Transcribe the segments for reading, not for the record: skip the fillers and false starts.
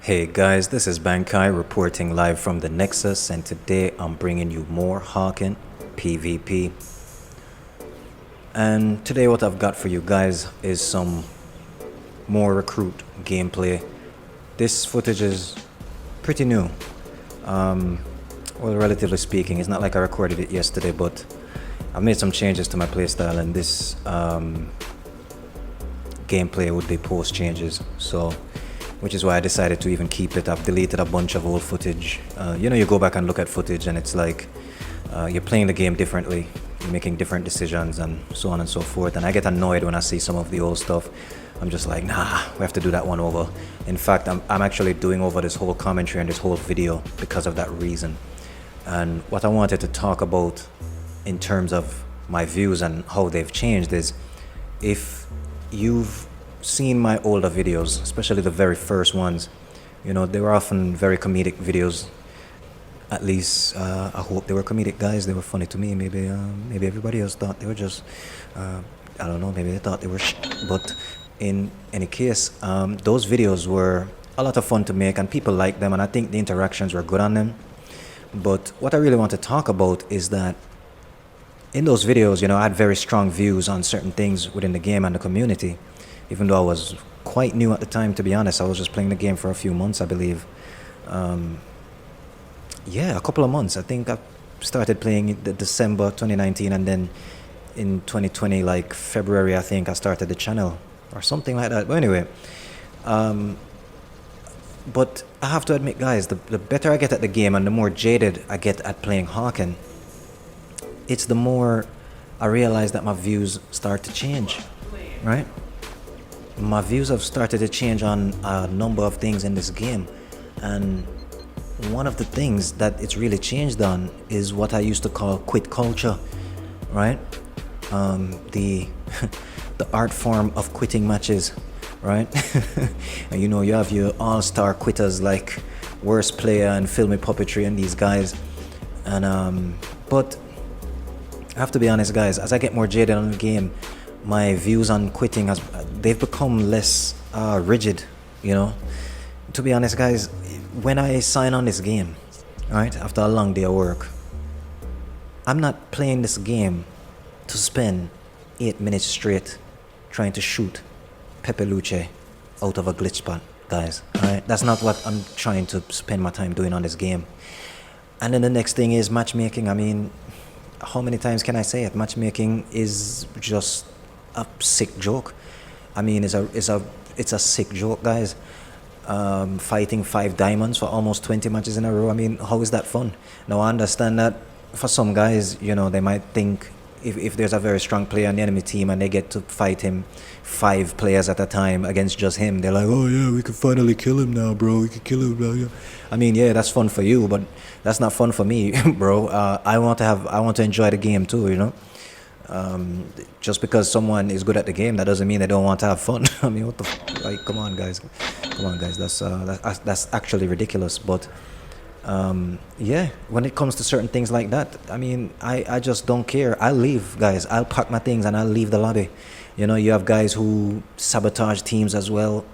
Hey guys, this is Bankai reporting live from the Nexus, and today I'm bringing you more Hawken PvP. And today what I've got for you guys is some more recruit gameplay. This footage is pretty new. Well, relatively speaking, it's not like I recorded it yesterday, but I've made some changes to my playstyle, and this gameplay would be post changes, so which is why I decided to even keep it. I've deleted a bunch of old footage. You go back and look at footage and it's like you're playing the game differently, you're making different decisions and so on and so forth, and I get annoyed when I see some of the old stuff. I'm just like, nah, we have to do that one over. In fact, I'm actually doing over this whole commentary and this whole video because of that reason. And what I wanted to talk about in terms of my views and how they've changed is, if you've seen my older videos, especially the very first ones, they were often very comedic videos. At least I hope they were comedic, guys. They were funny to me. Maybe everybody else thought they were just I don't know, maybe they thought they were but in any case, those videos were a lot of fun to make and people liked them, and I think the interactions were good on them. But what I really want to talk about is that in those videos, I had very strong views on certain things within the game and the community. Even though I was quite new at the time, to be honest. I was just playing the game for a few months, I believe. Yeah, a couple of months. I think I started playing in December 2019, and then in 2020, like February, I think I started the channel or something like that. But anyway, but I have to admit, guys, the better I get at the game and the more jaded I get at playing Hawken, it's the more I realize that my views start to change, right? My views have started to change on a number of things in this game, and one of the things that it's really changed on is what I used to call quit culture, right? The the art form of quitting matches, right? And you have your all-star quitters like Worst Player and Filmy Puppetry and these guys, and but I have to be honest, guys, as I get more jaded on the game, my views on quitting they've become less rigid. To be honest, guys, when I sign on this game, right, after a long day of work, I'm not playing this game to spend 8 minutes straight trying to shoot Pepe Luce out of a glitch spot, guys. Alright, that's not what I'm trying to spend my time doing on this game. And then the next thing is matchmaking. I mean, how many times can I say it? Matchmaking is just a sick joke. I mean, it's a sick joke, guys. Fighting 5 diamonds for almost 20 matches in a row. I mean, how is that fun? Now, I understand that for some guys, they might think if there's a very strong player on the enemy team and they get to fight him 5 players at a time against just him, they're like, oh yeah, we can finally kill him now, bro. We can kill him now. Yeah. I mean, yeah, that's fun for you, but that's not fun for me, bro. I want to enjoy the game too, just because someone is good at the game, that doesn't mean they don't want to have fun. I mean, what the like, come on guys, that's actually ridiculous. But yeah, when it comes to certain things like that, I mean, I just don't care. I'll leave, guys. I'll pack my things and I'll leave the lobby. You have guys who sabotage teams as well.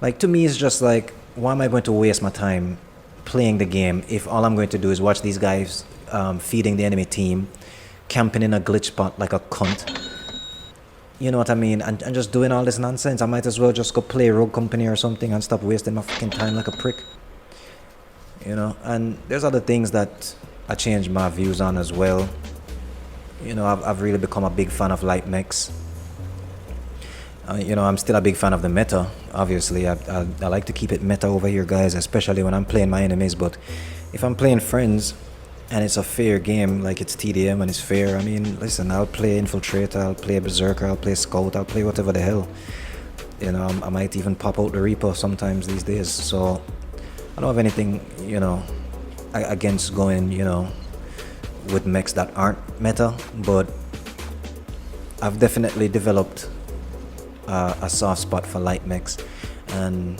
Like, to me, it's just like, why am I going to waste my time playing the game if all I'm going to do is watch these guys feeding the enemy team, camping in a glitch spot like a cunt? You know what I mean? And just doing all this nonsense. I might as well just go play Rogue Company or something and stop wasting my fucking time like a prick. And there's other things that I changed my views on as well. I've really become a big fan of light mechs. I'm still a big fan of the meta, obviously. I like to keep it meta over here, guys, especially when I'm playing my enemies. But if I'm playing friends and it's a fair game, like it's TDM and it's fair, I mean, listen, I'll play Infiltrator, I'll play Berserker, I'll play Scout, I'll play whatever the hell. I might even pop out the Reaper sometimes these days. So I don't have anything, against going, with mechs that aren't meta, but I've definitely developed a soft spot for light mechs. And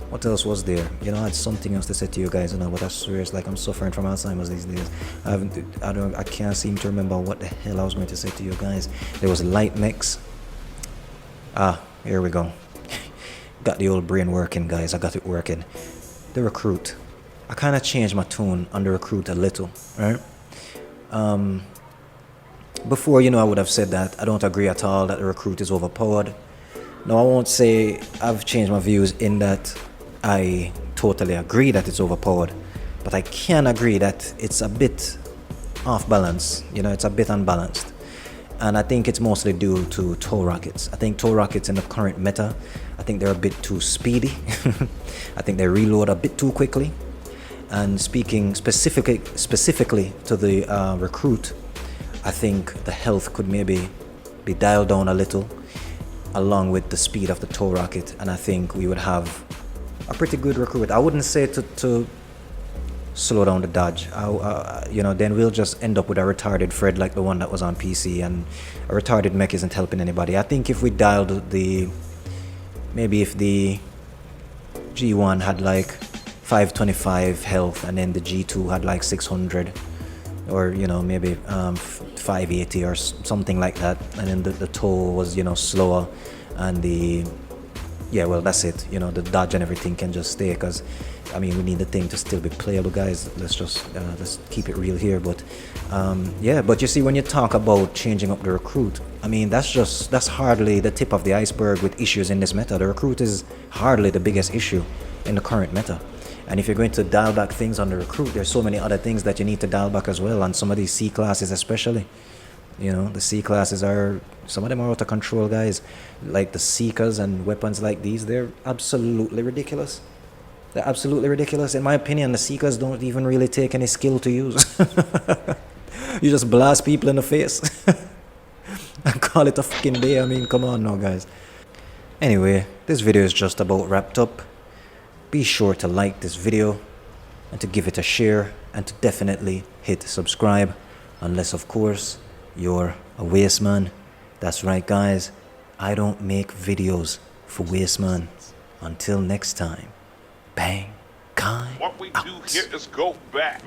what else was there? I had something else to say to you guys, but I swear it's like I'm suffering from Alzheimer's these days. I can't seem to remember what the hell I was going to say to you guys. There was light mechs. Here we go. got the old brain working, guys. I got it working. The recruit. I kind of changed my tune on the recruit a little, right? Before, I would have said that I don't agree at all that the recruit is overpowered. No, I won't say I've changed my views in that I totally agree that it's overpowered, but I can agree that it's a bit off balance. It's a bit unbalanced. And I think it's mostly due to tow rockets. I think tow rockets in the current meta, I think they're a bit too speedy. I think they reload a bit too quickly. And speaking specifically to the recruit, I think the health could maybe be dialed down a little, along with the speed of the tow rocket, and I think we would have a pretty good recruit. I wouldn't say to slow down the dodge. Then we'll just end up with a retarded Fred like the one that was on PC, and a retarded mech isn't helping anybody. I think if we dialed maybe if the G1 had like 525 health, and then the G2 had like 600, or maybe 580 or something like that, and then the tow was slower, and that's it. The dodge and everything can just stay, because we need the thing to still be playable, guys. Let's keep it real here. But but you see, when you talk about changing up the recruit, that's hardly the tip of the iceberg with issues in this meta. The recruit is hardly the biggest issue in the current meta. And if you're going to dial back things on the recruit, there's so many other things that you need to dial back as well. And some of these C classes especially, the C classes some of them are out of control, guys. Like the Seekers and weapons like these, they're absolutely ridiculous. They're absolutely ridiculous. In my opinion, the Seekers don't even really take any skill to use. You just blast people in the face and call it a fucking day. Come on now, guys. Anyway, this video is just about wrapped up. Be sure to like this video and to give it a share, and to definitely hit subscribe, unless of course you're a waste man. That's right, guys, I don't make videos for waste man. Until next time, bang, kai, What we do out. here is go back.